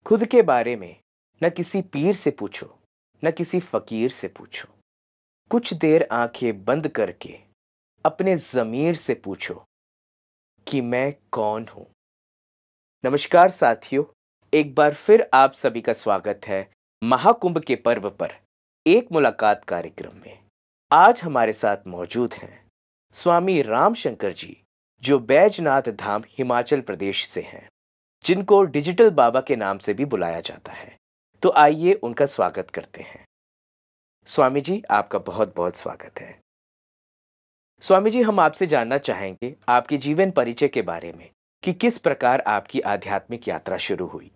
खुद के बारे में न किसी पीर से पूछो, न किसी फकीर से पूछो। कुछ देर आंखें बंद करके अपने ज़मीर से पूछो कि मैं कौन हूं। नमस्कार साथियों, एक बार फिर आप सभी का स्वागत है महाकुंभ के पर्व पर एक मुलाकात कार्यक्रम में। आज हमारे साथ मौजूद हैं स्वामी राम शंकर जी, जो बैजनाथ धाम हिमाचल प्रदेश से हैं, जिनको डिजिटल बाबा के नाम से भी बुलाया जाता है। तो आइए उनका स्वागत करते हैं। स्वामी जी, आपका बहुत बहुत स्वागत है। स्वामी जी, हम आपसे जानना चाहेंगे आपके जीवन परिचय के बारे में कि किस प्रकार आपकी आध्यात्मिक यात्रा शुरू हुई।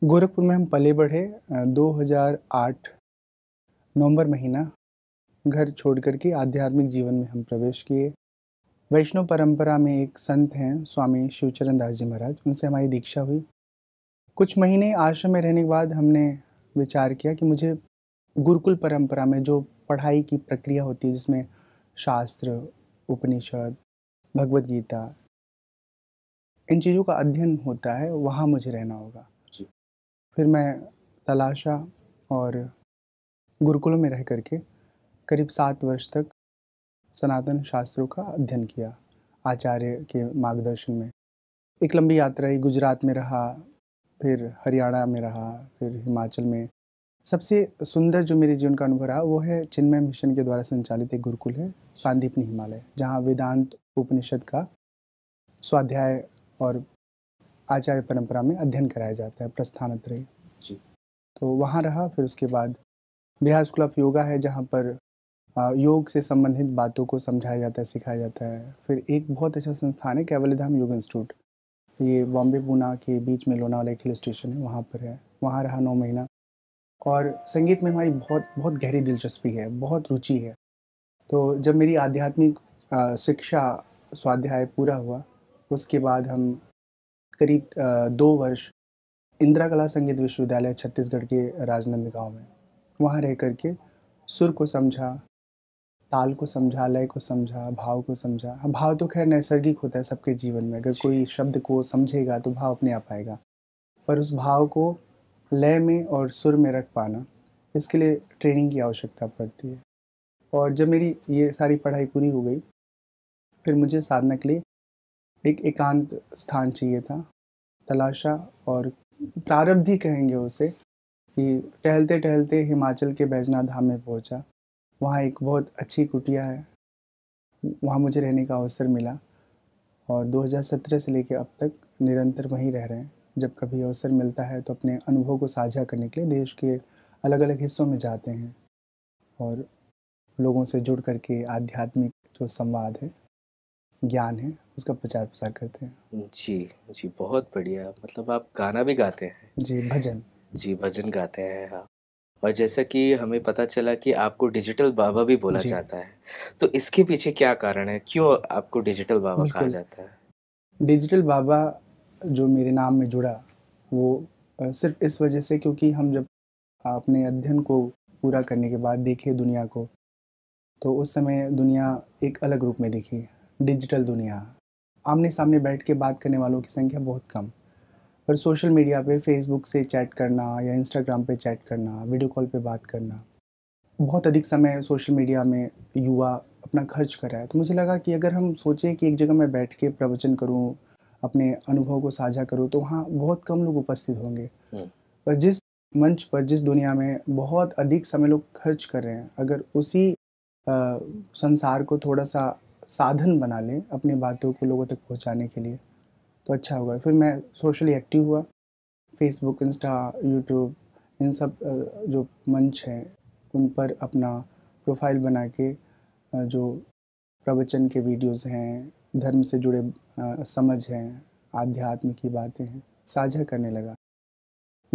गोरखपुर में हम पले बढ़े। 2008 नवंबर महीना घर छोड़ कर के आध्यात्मिक जीवन में हम प्रवेश किए। वैष्णव परंपरा में एक संत हैं स्वामी शिवचरण दास जी महाराज, उनसे हमारी दीक्षा हुई। कुछ महीने आश्रम में रहने के बाद हमने विचार किया कि मुझे गुरुकुल परंपरा में जो पढ़ाई की प्रक्रिया होती है, जिसमें शास्त्र, उपनिषद, भगवत गीता, इन चीज़ों का अध्ययन होता है, वहाँ मुझे रहना होगा। फिर मैं तलाशा और गुरुकुलों में रह करके करीब 7 वर्ष तक सनातन शास्त्रों का अध्ययन किया आचार्य के मार्गदर्शन में। एक लंबी यात्रा ही, गुजरात में रहा, फिर हरियाणा में रहा, फिर हिमाचल में। सबसे सुंदर जो मेरे जीवन का अनुभव रहा वो है चिन्मय मिशन के द्वारा संचालित एक गुरुकुल है सांदीपनी हिमालय, जहाँ वेदांत उपनिषद का स्वाध्याय और आचार्य परंपरा में अध्ययन कराया जाता है, प्रस्थानत्रयी जी। तो वहाँ रहा। फिर उसके बाद बिहार स्कूल ऑफ योगा है, जहाँ पर योग से संबंधित बातों को समझाया जाता है, सिखाया जाता है। फिर एक बहुत अच्छा संस्थान है कैवल्यधाम योग इंस्टीट्यूट, ये बॉम्बे पूना के बीच में लोनावाला एक हिल स्टेशन है, वहाँ पर है। वहाँ रहा 9 महीना। और संगीत में हमारी बहुत बहुत गहरी दिलचस्पी है, बहुत रुचि है। तो जब मेरी आध्यात्मिक शिक्षा स्वाध्याय पूरा हुआ, उसके बाद हम करीब 2 वर्ष इंदिरा कला संगीत विश्वविद्यालय छत्तीसगढ़ के राजनांदगांव में, वहाँ रह कर के सुर को समझा, ताल को समझा, लय को समझा, भाव को समझा। हाँ, भाव तो खैर नैसर्गिक होता है सबके जीवन में। अगर कोई शब्द को समझेगा तो भाव अपने आप आएगा, पर उस भाव को लय में और सुर में रख पाना, इसके लिए ट्रेनिंग की आवश्यकता पड़ती है। और जब मेरी ये सारी पढ़ाई पूरी हो गई, फिर मुझे साधना के लिए एक एकांत स्थान चाहिए था। तलाशा और प्रारब्ध ही कहेंगे उसे, कि टहलते टहलते हिमाचल के बैजनाथ धाम में पहुंचा। वहाँ एक बहुत अच्छी कुटिया है, वहाँ मुझे रहने का अवसर मिला और 2017 से लेकर अब तक निरंतर वहीं रह रहे हैं। जब कभी अवसर मिलता है तो अपने अनुभव को साझा करने के लिए देश के अलग अलग हिस्सों में जाते हैं और लोगों से जुड़ करके आध्यात्मिक जो संवाद है, ज्ञान है, उसका प्रचार प्रसार करते हैं। जी जी, बहुत बढ़िया। मतलब आप गाना भी गाते हैं? जी, भजन। जी, भजन गाते हैं, हाँ। और जैसा कि हमें पता चला कि आपको डिजिटल बाबा भी बोला जी, जाता है, तो इसके पीछे क्या कारण है? क्यों आपको डिजिटल बाबा कहा बिल्कुल। जाता है? डिजिटल बाबा जो मेरे नाम में जुड़ा, वो सिर्फ़ इस वजह से क्योंकि हम जब अपने अध्ययन को पूरा करने के बाद देखे दुनिया को, तो उस समय दुनिया एक अलग रूप में दिखी, डिजिटल दुनिया। आमने-सामने बैठ के बात करने वालों की संख्या बहुत कम, पर सोशल मीडिया पे फ़ेसबुक से चैट करना या इंस्टाग्राम पे चैट करना, वीडियो कॉल पे बात करना, बहुत अधिक समय सोशल मीडिया में युवा अपना खर्च कर रहा है। तो मुझे लगा कि अगर हम सोचें कि एक जगह मैं बैठ के प्रवचन करूँ, अपने अनुभव को साझा करूँ, तो वहाँ बहुत कम लोग उपस्थित होंगे। पर जिस मंच पर, जिस दुनिया में बहुत अधिक समय लोग खर्च कर रहे हैं, अगर उसी संसार को थोड़ा-सा साधन बना लें अपनी बातों को लोगों तक पहुँचाने के लिए, तो अच्छा होगा। फिर मैं सोशली एक्टिव हुआ, फ़ेसबुक, इंस्टा, यूट्यूब, इन सब जो मंच हैं, उन पर अपना प्रोफ़ाइल बना के जो प्रवचन के वीडियोज़ हैं, धर्म से जुड़े समझ हैं, आध्यात्म की बातें हैं, साझा करने लगा।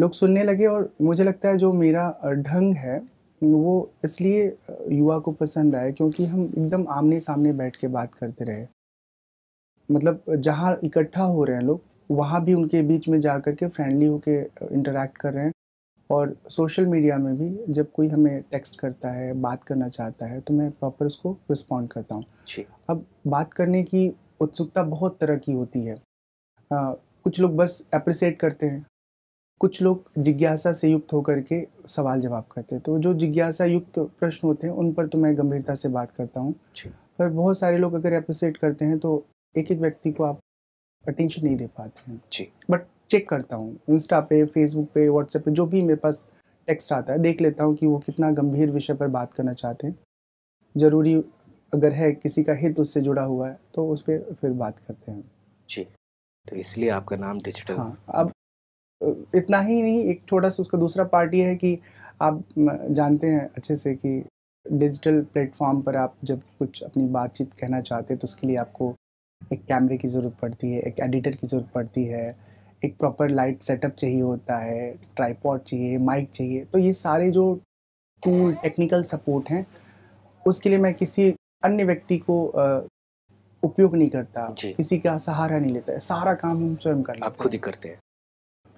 लोग सुनने लगे और मुझे लगता है जो मेरा ढंग है, वो इसलिए युवा को पसंद आया क्योंकि हम एकदम आमने-सामने बैठ के बात करते रहे। मतलब जहाँ इकट्ठा हो रहे हैं लोग, वहाँ भी उनके बीच में जा कर के फ्रेंडली होके इंटरैक्ट कर रहे हैं। और सोशल मीडिया में भी जब कोई हमें टेक्स्ट करता है, बात करना चाहता है, तो मैं प्रॉपर उसको रिस्पॉन्ड करता हूँ। जी। अब बात करने की उत्सुकता बहुत तरह की होती है। कुछ लोग बस एप्रिशिएट करते हैं, कुछ लोग जिज्ञासा से युक्त होकर के सवाल जवाब करते हैं, तो जो जिज्ञासा युक्त प्रश्न होते हैं उन पर तो मैं गंभीरता से बात करता हूँ। पर बहुत सारे लोग अगर अप्रिशिएट करते हैं तो एक एक व्यक्ति को आप अटेंशन नहीं दे पाते हैं जी। बट चेक करता हूँ इंस्टा पे, फेसबुक पे, व्हाट्सएप पे, जो भी मेरे पास टेक्स्ट आता है देख लेता हूँ कि वो कितना गंभीर विषय पर बात करना चाहते हैं। ज़रूरी अगर है किसी का हित उससे जुड़ा हुआ है तो उस पर फिर बात करते हैं जी। तो इसलिए आपका नाम डिजिटल। हाँ, अब इतना ही नहीं, एक छोटा सा उसका दूसरा पार्ट ये है कि आप जानते हैं अच्छे से कि डिजिटल प्लेटफॉर्म पर आप जब कुछ अपनी बातचीत कहना चाहते हैं तो उसके लिए आपको एक कैमरे की ज़रूरत पड़ती है, एक एडिटर की ज़रूरत पड़ती है, एक प्रॉपर लाइट सेटअप चाहिए होता है, ट्राइपॉड चाहिए, माइक चाहिए। तो ये सारे जो टूल टेक्निकल सपोर्ट हैं उसके लिए मैं किसी अन्य व्यक्ति को उपयोग नहीं करता, किसी का सहारा नहीं लेता है, सारा काम हम स्वयं कर लेते हैं। आप खुद ही करते हैं।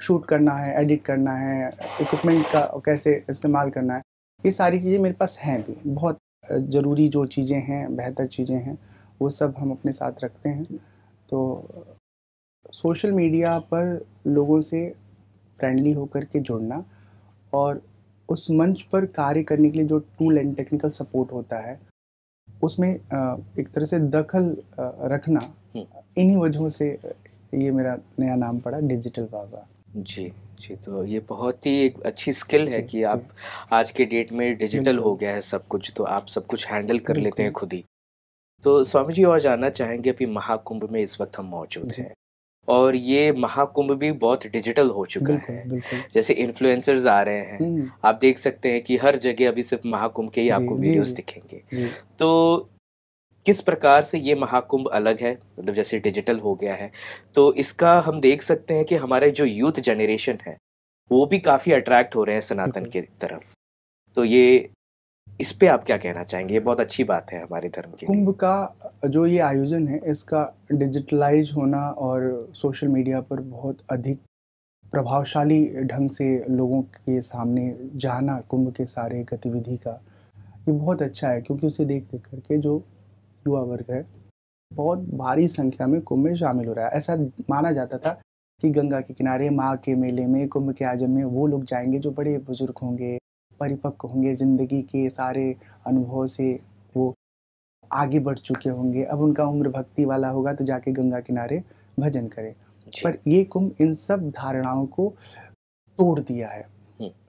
शूट करना है, एडिट करना है, इक्विपमेंट का कैसे इस्तेमाल करना है, ये सारी चीज़ें मेरे पास हैं भी। बहुत ज़रूरी जो चीज़ें हैं, बेहतर चीज़ें हैं, वो सब हम अपने साथ रखते हैं। तो सोशल मीडिया पर लोगों से फ्रेंडली होकर के जुड़ना और उस मंच पर कार्य करने के लिए जो टूल एंड टेक्निकल सपोर्ट होता है उसमें एक तरह से दखल रखना, इन्हीं वजहों से ये मेरा नया नाम पड़ा डिजिटल बाबा। जी जी। तो ये बहुत ही एक अच्छी स्किल है कि आप आज के डेट में डिजिटल हो गया है सब कुछ, तो आप सब कुछ हैंडल कर लेते हैं खुद ही। तो स्वामी जी और जानना चाहेंगे, अभी महाकुंभ में इस वक्त हम मौजूद हैं और ये महाकुंभ भी बहुत डिजिटल हो चुका है। जैसे इन्फ्लुएंसर्स आ रहे हैं, आप देख सकते हैं कि हर जगह अभी सिर्फ महाकुंभ के ही आपको वीडियोस दिखेंगे। तो किस प्रकार से ये महाकुंभ अलग है, मतलब जैसे डिजिटल हो गया है तो इसका हम देख सकते हैं कि हमारे जो यूथ जनरेशन है वो भी काफ़ी अट्रैक्ट हो रहे हैं सनातन के तरफ। तो ये इस पे आप क्या कहना चाहेंगे? ये बहुत अच्छी बात है हमारे धर्म के लिए। कुंभ का जो ये आयोजन है इसका डिजिटलाइज होना और सोशल मीडिया पर बहुत अधिक प्रभावशाली ढंग से लोगों के सामने जाना कुंभ के सारे गतिविधि का, ये बहुत अच्छा है क्योंकि उसे देख देख करके जो युवा वर्ग है बहुत भारी संख्या में कुंभ में शामिल हो रहा है। ऐसा माना जाता था कि गंगा के किनारे माँ के मेले में, कुंभ के आयोजन में वो लोग जाएंगे जो बड़े बुजुर्ग होंगे, परिपक्व होंगे, ज़िंदगी के सारे अनुभव से वो आगे बढ़ चुके होंगे, अब उनका उम्र भक्ति वाला होगा तो जाके गंगा किनारे भजन करें। पर ये कुंभ इन सब धारणाओं को तोड़ दिया है।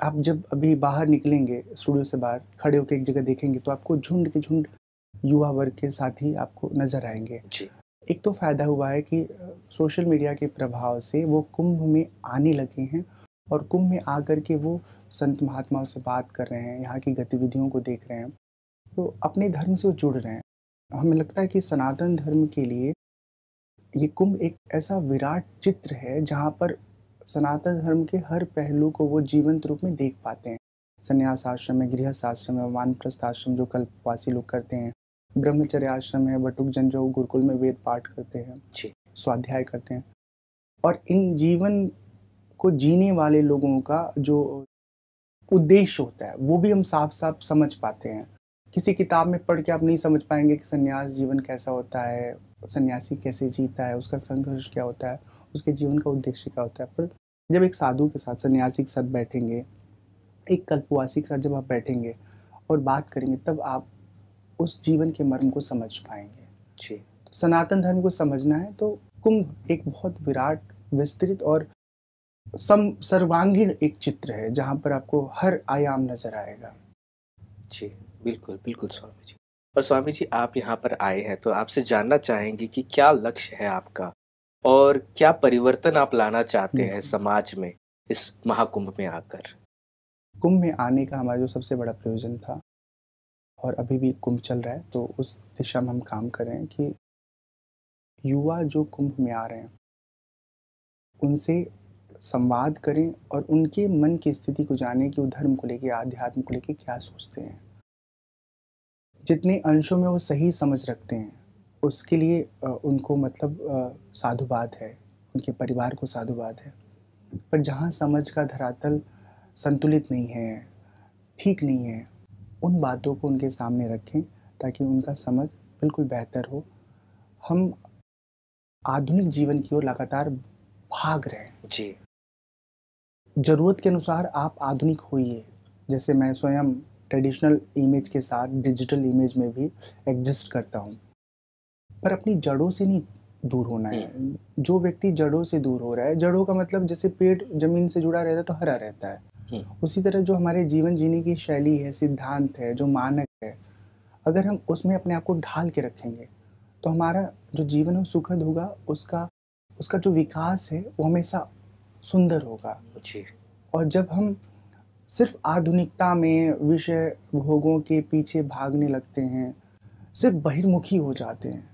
आप जब अभी बाहर निकलेंगे, स्टूडियो से बाहर खड़े होकर एक जगह देखेंगे तो आपको झुंड के झुंड युवा वर्ग के साथी आपको नजर आएंगे। एक तो फायदा हुआ है कि सोशल मीडिया के प्रभाव से वो कुंभ में आने लगे हैं और कुंभ में आकर के वो संत महात्माओं से बात कर रहे हैं, यहाँ की गतिविधियों को देख रहे हैं, तो अपने धर्म से जुड़ रहे हैं। हमें लगता है कि सनातन धर्म के लिए ये कुंभ एक ऐसा विराट चित्र है जहाँ पर सनातन धर्म के हर पहलू को वो जीवंत रूप में देख पाते हैं। संन्यास आश्रम है, गृहस्थ आश्रम है, वानप्रस्थ आश्रम जो कल्पवासी लोग करते हैं, ब्रह्मचर्य आश्रम है, बटुक जन जो गुरुकुल में वेद पाठ करते हैं, स्वाध्याय करते हैं, और इन जीवन को जीने वाले लोगों का जो उद्देश्य होता है वो भी हम साफ साफ समझ पाते हैं। किसी किताब में पढ़ के आप नहीं समझ पाएंगे कि सन्यास जीवन कैसा होता है, सन्यासी कैसे जीता है, उसका संघर्ष क्या होता है, उसके जीवन का उद्देश्य क्या होता है। पर जब एक साधु के साथ, सन्यासी के साथ बैठेंगे, एक कल्पवासी के साथ जब आप बैठेंगे और बात करेंगे तब आप उस जीवन के मर्म को समझ पाएंगे। तो सनातन धर्म को समझना है तो कुंभ एक बहुत विराट, विस्तृत और सर्वांगीण एक चित्र है जहाँ पर आपको हर आयाम नजर आएगा। जी बिल्कुल बिल्कुल स्वामी जी। और स्वामी जी आप यहाँ पर आए हैं तो आपसे जानना चाहेंगे कि क्या लक्ष्य है आपका और क्या परिवर्तन आप लाना चाहते हैं समाज में इस महाकुंभ में आकर? कुंभ में आने का हमारा जो सबसे बड़ा प्रयोजन था, और अभी भी कुंभ चल रहा है तो उस दिशा में हम काम कर रहे हैं कि युवा जो कुंभ में आ रहे हैं उनसे संवाद करें और उनके मन की स्थिति को जानें कि वो धर्म को लेके, आध्यात्म को लेके क्या सोचते हैं। जितने अंशों में वो सही समझ रखते हैं उसके लिए उनको मतलब साधुवाद है, उनके परिवार को साधुवाद है। पर जहाँ समझ का धरातल संतुलित नहीं है, ठीक नहीं है, उन बातों को उनके सामने रखें ताकि उनका समझ बिल्कुल बेहतर हो। हम आधुनिक जीवन की ओर लगातार भाग रहे हैं। ज़रूरत के अनुसार आप आधुनिक होइए। जैसे मैं स्वयं ट्रेडिशनल इमेज के साथ डिजिटल इमेज में भी एग्जिस्ट करता हूँ, पर अपनी जड़ों से नहीं दूर होना है। जो व्यक्ति जड़ों से दूर हो रहा है, जड़ों का मतलब जैसे पेड़ ज़मीन से जुड़ा रहता है तो हरा रहता है, उसी तरह जो हमारे जीवन जीने की शैली है, सिद्धांत है, जो मानक है, अगर हम उसमें अपने आप को ढाल के रखेंगे तो हमारा जो जीवन है वो सुखद होगा। उसका जो विकास है वो हमेशा सुंदर होगा। जी। और जब हम सिर्फ आधुनिकता में विषय भोगों के पीछे भागने लगते हैं, सिर्फ बहिर्मुखी हो जाते हैं,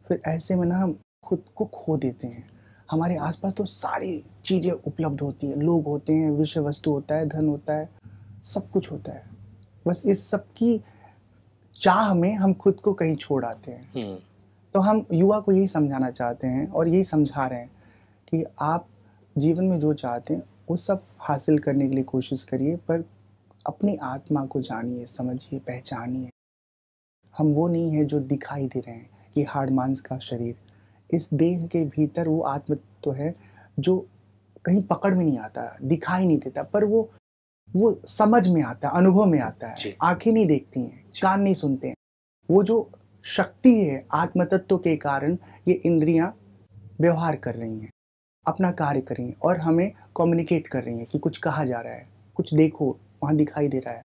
फिर ऐसे में ना हम खुद को खो देते हैं। हमारे आसपास तो सारी चीज़ें उपलब्ध होती हैं, लोग होते हैं, विषय वस्तु होता है, धन होता है, सब कुछ होता है। बस इस सब की चाह में हम खुद को कहीं छोड़ आते हैं। तो हम युवा को यही समझाना चाहते हैं और यही समझा रहे हैं कि आप जीवन में जो चाहते हैं वो सब हासिल करने के लिए कोशिश करिए, पर अपनी आत्मा को जानिए, समझिए, पहचानिए। हम वो नहीं है जो दिखाई दे रहे हैं कि हाड़ मांस का शरीर। इस देह के भीतर वो आत्म तो है जो कहीं पकड़ में नहीं आता, दिखाई नहीं देता, पर वो समझ में आता है, अनुभव में आता है। आंखें नहीं देखती हैं, कान नहीं सुनते हैं। वो जो शक्ति है आत्म तत्व के कारण ये इंद्रियां व्यवहार कर रही हैं, अपना कार्य कर रही हैं और हमें कम्युनिकेट कर रही हैं कि कुछ कहा जा रहा है, कुछ देखो, वहाँ दिखाई दे रहा है।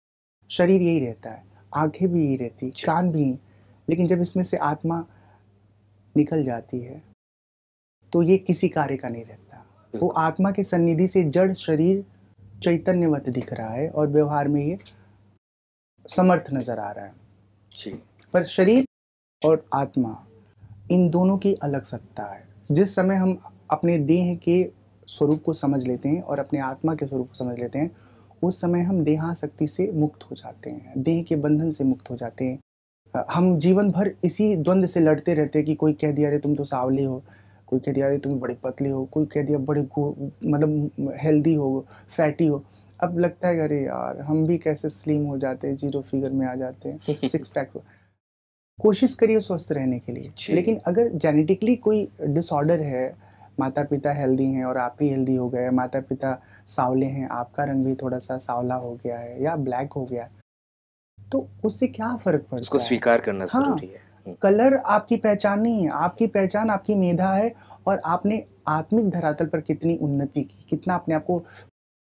शरीर यही रहता है, आंखें भी यही रहती, कान भी, लेकिन जब इसमें से आत्मा निकल जाती है तो ये किसी कार्य का नहीं रहता। वो आत्मा के सन्निधि से जड़ शरीर चैतन्यवत दिख रहा है और व्यवहार में ये समर्थ नजर आ रहा है जी। पर शरीर और आत्मा इन दोनों की अलग सत्ता है। जिस समय हम अपने देह के स्वरूप को समझ लेते हैं और अपने आत्मा के स्वरूप को समझ लेते हैं, उस समय हम देहासक्ति से मुक्त हो जाते हैं, देह के बंधन से मुक्त हो जाते हैं। हम जीवन भर इसी द्वंद्व से लड़ते रहते हैं कि कोई कह दिया अरे तुम तो सावले हो, कोई कह दिया अरे तुम बड़े पतले हो, कोई कह दिया बड़े मतलब हेल्दी हो, फैटी हो। अब लगता है अरे यार हम भी कैसे स्लिम हो जाते हैं, 0 फिगर में आ जाते हैं, 6 पैक। कोशिश करिए स्वस्थ रहने के लिए, लेकिन अगर जेनेटिकली कोई डिसऑर्डर है, माता पिता हेल्दी हैं और आप ही हेल्दी हो गए, माता पिता सावले हैं, आपका रंग भी थोड़ा सा सावला हो गया है या ब्लैक हो गया, तो उससे क्या फर्क पड़ता है? उसको स्वीकार करना जरूरी है। कलर आपकी पहचान नहीं है, आपकी पहचान आपकी मेधा है और आपने आत्मिक धरातल पर कितनी उन्नति की, कितना अपने आप को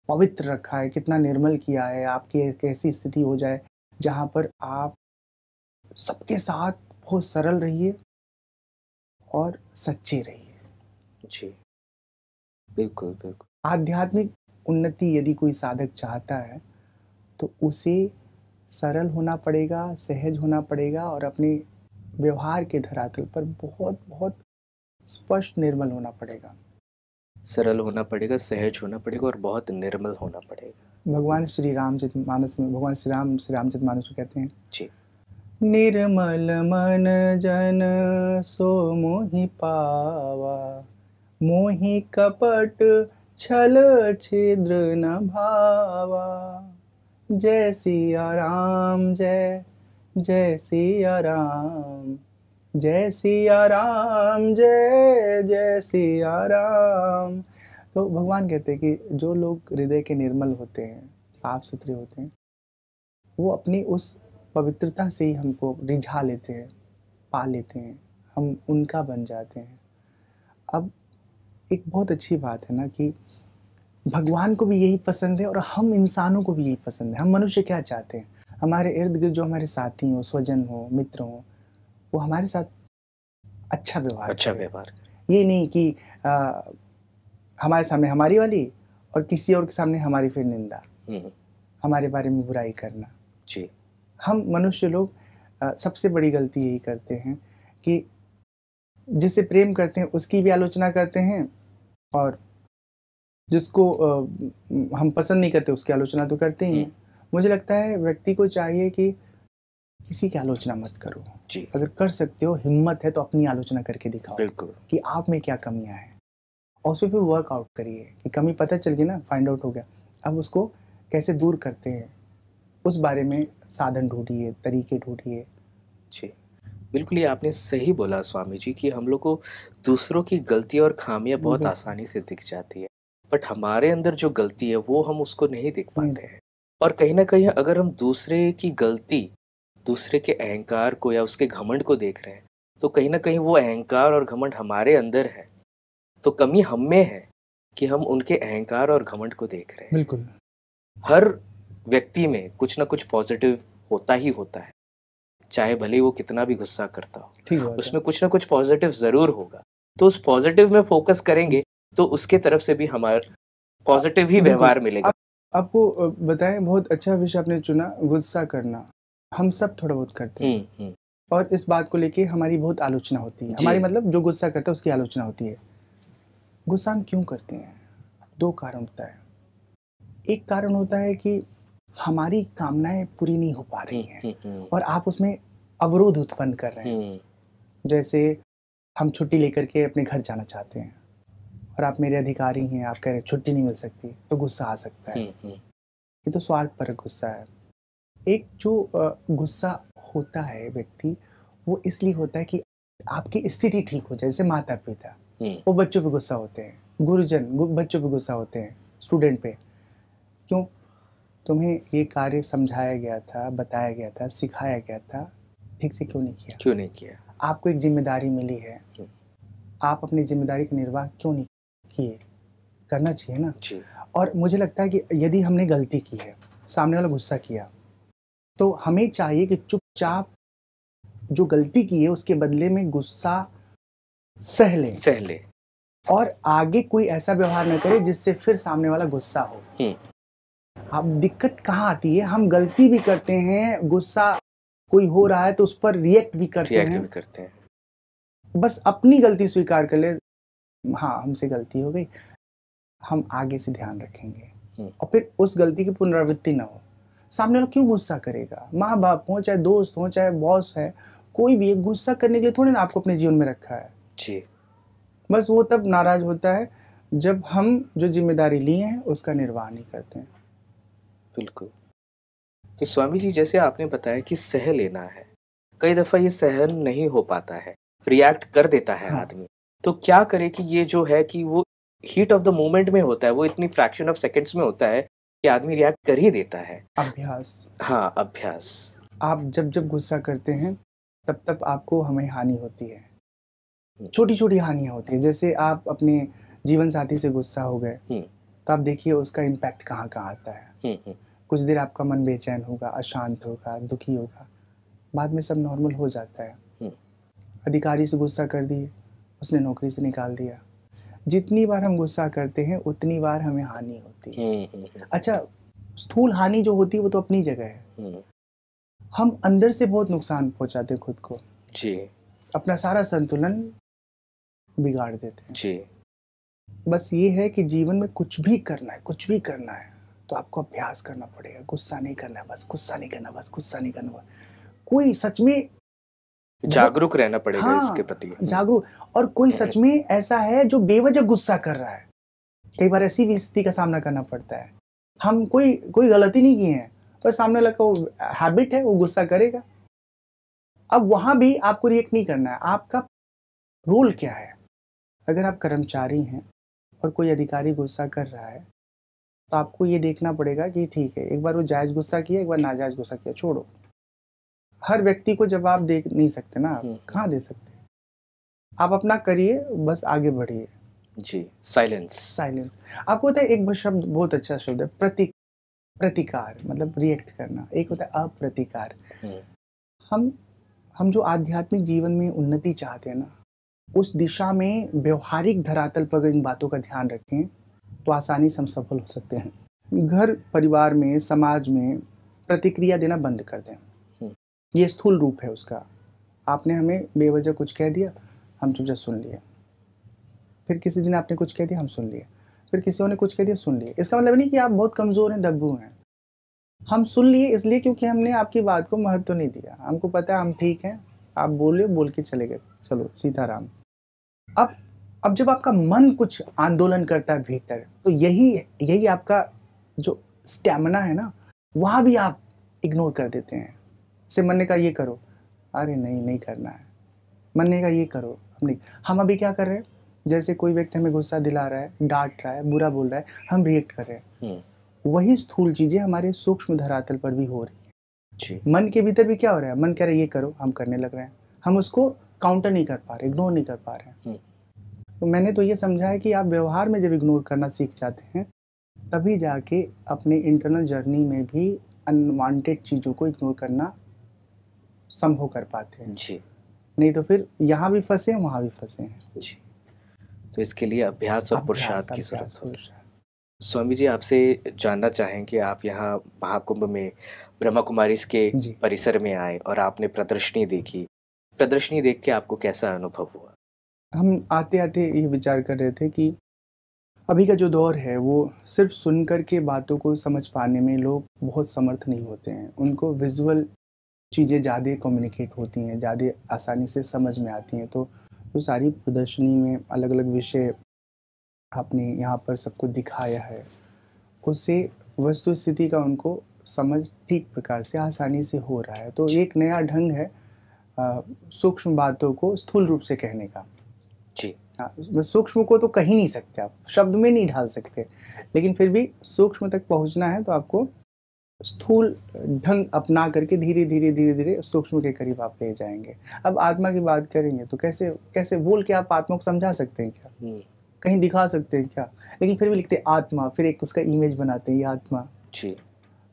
पवित्र रखा है, कितना निर्मल किया है। आपकी एक ऐसी स्थिति हो जाए जहाँ पर आप सबके साथ बहुत सरल रहिए और सच्चे रहिए जी। बिल्कुल बिल्कुल। आध्यात्मिक उन्नति यदि कोई साधक चाहता है तो उसे सरल होना पड़ेगा, सहज होना पड़ेगा और अपने व्यवहार के धरातल पर बहुत बहुत स्पष्ट निर्मल होना पड़ेगा। सरल होना पड़ेगा, सहज होना पड़ेगा और बहुत निर्मल होना पड़ेगा। भगवान श्री रामचरितमानस में भगवान श्री रामचरितमानस में कहते हैं जी, निर्मल मन जन सो मोहि पावा, मोहि कपट छल छिद्र न भावा। जय सिया राम, जय जय सिया राम, जय सिया राम, जय जय सिया राम। तो भगवान कहते हैं कि जो लोग हृदय के निर्मल होते हैं, साफ सुथरे होते हैं, वो अपनी उस पवित्रता से ही हमको रिझा लेते हैं, पा लेते हैं, हम उनका बन जाते हैं। अब एक बहुत अच्छी बात है ना कि भगवान को भी यही पसंद है और हम इंसानों को भी यही पसंद है। हम मनुष्य क्या चाहते हैं, हमारे इर्द गिर्द जो हमारे साथी हो, स्वजन हो, मित्र हो, वो हमारे साथ अच्छा व्यवहार करें। ये नहीं कि हमारे सामने हमारी वाली और किसी और के सामने हमारी फिर निंदा, हमारे बारे में बुराई करना जी। हम मनुष्य लोग सबसे बड़ी गलती यही करते हैं कि जिससे प्रेम करते हैं उसकी भी आलोचना करते हैं और जिसको हम पसंद नहीं करते उसकी आलोचना तो करते ही हैं। मुझे लगता है व्यक्ति को चाहिए कि किसी की आलोचना मत करो जी। अगर कर सकते हो, हिम्मत है तो अपनी आलोचना करके दिखाओ बिल्कुल कि आप में क्या कमियां हैं और उस पर फिर वर्कआउट करिए कि कमी पता चल गई ना, फाइंड आउट हो गया, अब उसको कैसे दूर करते हैं उस बारे में साधन ढूंढिए, तरीके ढूंढिए जी। बिल्कुल, ये आपने सही बोला स्वामी जी कि हम लोग को दूसरों की गलतियां और खामियां बहुत आसानी से दिख जाती है, बट हमारे अंदर जो गलती है वो हम उसको नहीं देख पाते हैं। और कहीं ना कहीं अगर हम दूसरे की गलती, दूसरे के अहंकार को या उसके घमंड को देख रहे हैं, तो कहीं ना कहीं वो अहंकार और घमंड हमारे अंदर है। तो कमी हम में है कि हम उनके अहंकार और घमंड को देख रहे हैं। बिल्कुल। हर व्यक्ति में कुछ ना कुछ पॉजिटिव होता ही होता है, चाहे भले ही वो कितना भी गुस्सा करता हो, ठीक बात है। उसमें कुछ ना कुछ पॉजिटिव जरूर होगा। तो उस पॉजिटिव में फोकस करेंगे तो उसके तरफ से भी हमारा पॉजिटिव ही बिल्कुल। व्यवहार मिलेगा। आपको बताएं, बहुत अच्छा विषय आपने चुना, गुस्सा करना। हम सब थोड़ा बहुत करते हैं और इस बात को लेके हमारी बहुत आलोचना होती है। जी। हमारी मतलब जो गुस्सा करता है उसकी आलोचना होती है। गुस्सा हम क्यों करते हैं? दो कारण होता है। एक कारण होता है कि हमारी कामनाएं पूरी नहीं हो पा रही हैं और आप उसमें अवरोध उत्पन्न कर रहे हैं। जैसे हम छुट्टी लेकर के अपने घर जाना चाहते हैं और आप मेरे अधिकारी हैं, आप कह रहे हैं छुट्टी नहीं मिल सकती, तो गुस्सा आ सकता है। ये तो स्वार्थपरक गुस्सा है। एक जो गुस्सा होता है व्यक्ति, वो इसलिए होता है कि आपकी स्थिति ठीक हो जाए। जैसे माता पिता, वो बच्चों पे गुस्सा होते हैं, गुरुजन बच्चों पे गुस्सा होते हैं, स्टूडेंट पे। क्यों? तुम्हें ये कार्य समझाया गया था, बताया गया था, सिखाया गया था, ठीक से क्यों नहीं किया? आपको एक जिम्मेदारी मिली है, आप अपनी जिम्मेदारी का निर्वाह क्यों नहीं किए? करना चाहिए ना जी। और मुझे लगता है कि यदि हमने गलती की है, सामने वाला गुस्सा किया, तो हमें चाहिए कि चुपचाप जो गलती की है उसके बदले में गुस्सा सह ले और आगे कोई ऐसा व्यवहार न करे जिससे फिर सामने वाला गुस्सा हो। अब दिक्कत कहाँ आती है? हम गलती भी करते हैं, गुस्सा कोई हो रहा है तो उस पर रिएक्ट भी करते हैं। बस अपनी गलती स्वीकार कर ले, हाँ हमसे गलती हो गई, हम आगे से ध्यान रखेंगे और फिर उस गलती की पुनरावृत्ति ना हो। सामने वाला क्यों गुस्सा करेगा? माँ बाप हो, चाहे दोस्त हो, चाहे बॉस है, कोई भी गुस्सा करने के लिए थोड़ी ना आपको अपने जीवन में रखा है जी। बस वो तब नाराज होता है जब हम जो जिम्मेदारी लिए हैं उसका निर्वाह नहीं करते हैं। बिल्कुल। तो स्वामी जी, जैसे आपने बताया कि सह लेना है, कई दफा ये सहन नहीं हो पाता है, रिएक्ट कर देता है आदमी। तो क्या करे कि ये जो है कि वो हीट ऑफ द मोमेंट में होता है, वो इतनी फ्रैक्शन ऑफ सेकंड्स में होता है कि आदमी रिएक्ट कर ही देता है। अभ्यास। हाँ, अभ्यास। आप जब गुस्सा करते हैं तब आपको हमें हानि होती है, छोटी छोटी हानियां होती है। जैसे आप अपने जीवन साथी से गुस्सा हो गए तो आप देखिए उसका इम्पैक्ट कहाँ कहाँ आता है। कुछ देर आपका मन बेचैन होगा, अशांत होगा, दुखी होगा, बाद में सब नॉर्मल हो जाता है। अधिकारी से गुस्सा कर दिए, उसने नौकरी से निकाल दिया। जितनी बार हम गुस्सा करते हैं उतनी बार हमें हानि होती है। अच्छा, स्थूल हानि जो होती है वो तो अपनी जगह है, हम अंदर से बहुत नुकसान पहुंचाते हैं खुद को जी, अपना सारा संतुलन बिगाड़ देते हैं जी। बस ये है कि जीवन में कुछ भी करना है तो आपको अभ्यास करना पड़ेगा। गुस्सा नहीं करना है, बस गुस्सा नहीं करना, बस गुस्सा नहीं करना। कोई सच में जागरूक रहना पड़ेगा इसके प्रति। जागरूक। और कोई सच में ऐसा है जो बेवजह गुस्सा कर रहा है, कई बार ऐसी भी स्थिति का सामना करना पड़ता है। हम कोई गलती नहीं किए हैं, तो सामने वाला का हैबिट है, वो गुस्सा करेगा। अब वहां भी आपको रिएक्ट नहीं करना है। आपका रोल क्या है? अगर आप कर्मचारी हैं और कोई अधिकारी गुस्सा कर रहा है तो आपको ये देखना पड़ेगा कि ठीक है, एक बार वो जायज गुस्सा किया, एक बार नाजायज गुस्सा किया, छोड़ो। हर व्यक्ति को जवाब दे नहीं सकते ना, कहाँ दे सकते? आप अपना करिए, बस आगे बढ़िए जी। साइलेंस। आपको पता है एक शब्द बहुत अच्छा शब्द है, प्रतिकार, मतलब रिएक्ट करना। एक होता है अप्रतिकार। हम जो आध्यात्मिक जीवन में उन्नति चाहते हैं ना, उस दिशा में व्यवहारिक धरातल पर इन बातों का ध्यान रखें तो आसानी से हम सफल हो सकते हैं। घर परिवार में, समाज में प्रतिक्रिया देना बंद कर दें। ये स्थूल रूप है उसका। आपने हमें बेवजह कुछ कह दिया, हम चुपचाप सुन लिए। फिर किसी दिन आपने कुछ कह दिया, हम सुन लिए। फिर किसी और ने कुछ कह दिया, सुन लिए। इसका मतलब नहीं कि आप बहुत कमज़ोर हैं, दब्बू हैं। हम सुन लिए इसलिए क्योंकि हमने आपकी बात को महत्व नहीं दिया। हमको पता है हम ठीक हैं, आप बोल के चले गए, चलो सीताराम। अब जब आपका मन कुछ आंदोलन करता है भीतर, तो यही आपका जो स्टैमिना है ना, वहाँ भी आप इग्नोर कर देते हैं। से मन ने कहा ये करो, अरे नहीं करना है। मन ने कहा ये करो, हम अभी क्या कर रहे हैं? जैसे कोई व्यक्ति हमें गुस्सा दिला रहा है, डांट रहा है, बुरा बोल रहा है, हम रिएक्ट कर रहे हैं। वही स्थूल चीजें हमारे सूक्ष्म धरातल पर भी हो रही है। मन के भीतर भी क्या हो रहा है, मन कह रहा है ये करो, हम करने लग रहे हैं, हम उसको काउंटर नहीं कर पा रहे, इग्नोर नहीं कर पा रहे हैं। तो मैंने तो ये समझा है कि आप व्यवहार में जब इग्नोर करना सीख जाते हैं, तभी जाके अपने इंटरनल जर्नी में भी अनवांटेड चीज़ों को इग्नोर करना संभव कर पाते हैं जी। नहीं तो फिर यहाँ भी फंसे हैं, वहाँ भी फंसे हैं जी। तो इसके लिए अभ्यास और पुरुषार्थ की जरूरत होगी। स्वामी जी, आपसे जानना चाहेंगे, आप यहाँ महाकुंभ में ब्रह्मा कुमारी के परिसर में आए और आपने प्रदर्शनी देखी, प्रदर्शनी देख के आपको कैसा अनुभव हुआ? हम आते आते ये विचार कर रहे थे कि अभी का जो दौर है वो सिर्फ सुनकर के बातों को समझ पाने में लोग बहुत समर्थ नहीं होते हैं। उनको विजुअल चीज़ें ज़्यादा कम्युनिकेट होती हैं, ज़्यादा आसानी से समझ में आती हैं। तो जो सारी प्रदर्शनी में अलग अलग विषय आपने यहाँ पर सबको दिखाया है, उससे वस्तु स्थिति का उनको समझ ठीक प्रकार से आसानी से हो रहा है। तो एक नया ढंग है सूक्ष्म बातों को स्थूल रूप से कहने का जी। हाँ, सूक्ष्म को तो कह ही नहीं सकते, आप शब्द में नहीं ढाल सकते, लेकिन फिर भी सूक्ष्म तक पहुंचना है तो आपको स्थूल ढंग अपना करके धीरे धीरे धीरे धीरे सूक्ष्म के करीब आप ले जाएंगे। अब आत्मा की बात करेंगे तो कैसे कैसे बोल के आप आत्मा को समझा सकते हैं क्या, कहीं दिखा सकते हैं क्या, लेकिन फिर भी लिखते आत्मा, फिर एक उसका इमेज बनाते हैं ये आत्मा जी।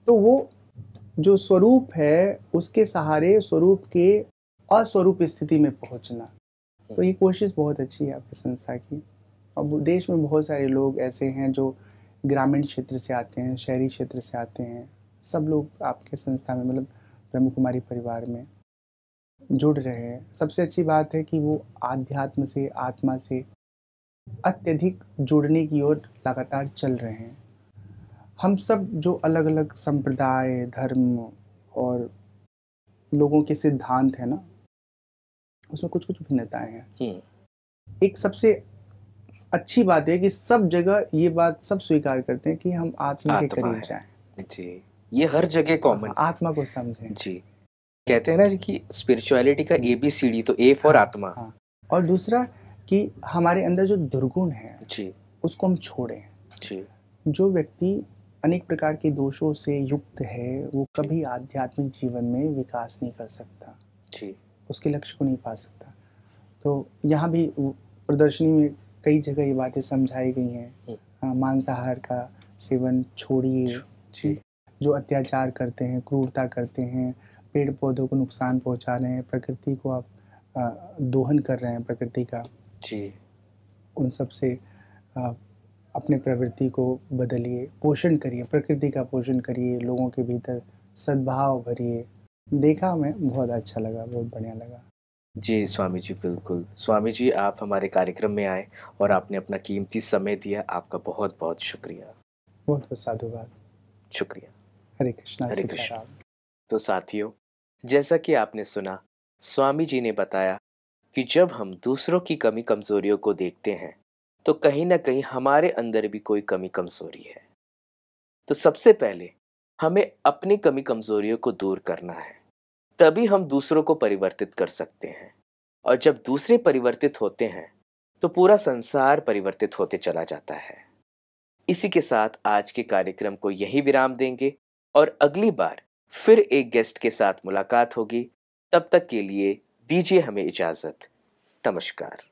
तो वो जो स्वरूप है उसके सहारे स्वरूप के अस्वरूप स्थिति में पहुंचना, तो ये कोशिश बहुत अच्छी है आपकी संस्था की। अब देश में बहुत सारे लोग ऐसे हैं जो ग्रामीण क्षेत्र से आते हैं, शहरी क्षेत्र से आते हैं, सब लोग आपके संस्था में मतलब ब्रह्म कुमारी परिवार में जुड़ रहे हैं। सबसे अच्छी बात है कि वो आध्यात्म से, आत्मा से अत्यधिक जुड़ने की ओर लगातार चल रहे हैं। हम सब जो अलग अलग संप्रदाय, धर्म और लोगों के सिद्धांत है ना, उसमें कुछ कुछ भिन्नताएं हैं। एक सबसे अच्छी बात है कि सब जगह ये बात सब स्वीकार करते हैं कि हम आत्मा के करीब जाएं जी। ये हर जगह कॉमन, आत्मा को समझें जी। कहते हैं ना जी कि स्पिरिचुअलिटी का ABCD, तो A फॉर आत्मा। और दूसरा कि हमारे अंदर जो दुर्गुण है जी, उसको हम छोड़ें जी। जो व्यक्ति अनेक प्रकार के दोषों से युक्त है वो कभी आध्यात्मिक जीवन में विकास नहीं कर सकता जी, उसके लक्ष्य को नहीं पा सकता। तो यहाँ भी प्रदर्शनी में कई जगह ये बातें समझाई गई हैं। मांसाहार का सेवन छोड़िए जी, जो अत्याचार करते हैं, क्रूरता करते हैं, पेड़ पौधों को नुकसान पहुंचा रहे हैं, प्रकृति को आप दोहन कर रहे हैं प्रकृति का जी, उन सब से अपने प्रवृत्ति को बदलिए, पोषण करिए, प्रकृति का पोषण करिए, लोगों के भीतर सद्भाव भरिए। देखा मैं बहुत अच्छा लगा, बहुत बढ़िया लगा जी। स्वामी जी, बिल्कुल। स्वामी जी, आप हमारे कार्यक्रम में आए और आपने अपना कीमती समय दिया, आपका बहुत बहुत शुक्रिया। बहुत बहुत साधुवाद, शुक्रिया। हरे कृष्णा, हरे कृष्णा। तो साथियों, जैसा कि आपने सुना, स्वामी जी ने बताया कि जब हम दूसरों की कमी कमजोरियों को देखते हैं तो कहीं ना कहीं हमारे अंदर भी कोई कमी कमजोरी है। तो सबसे पहले हमें अपनी कमी कमजोरियों को दूर करना है, तभी हम दूसरों को परिवर्तित कर सकते हैं। और जब दूसरे परिवर्तित होते हैं तो पूरा संसार परिवर्तित होते चला जाता है। इसी के साथ आज के कार्यक्रम को यही विराम देंगे और अगली बार फिर एक गेस्ट के साथ मुलाकात होगी। तब तक के लिए दीजिए हमें इजाजत। नमस्कार।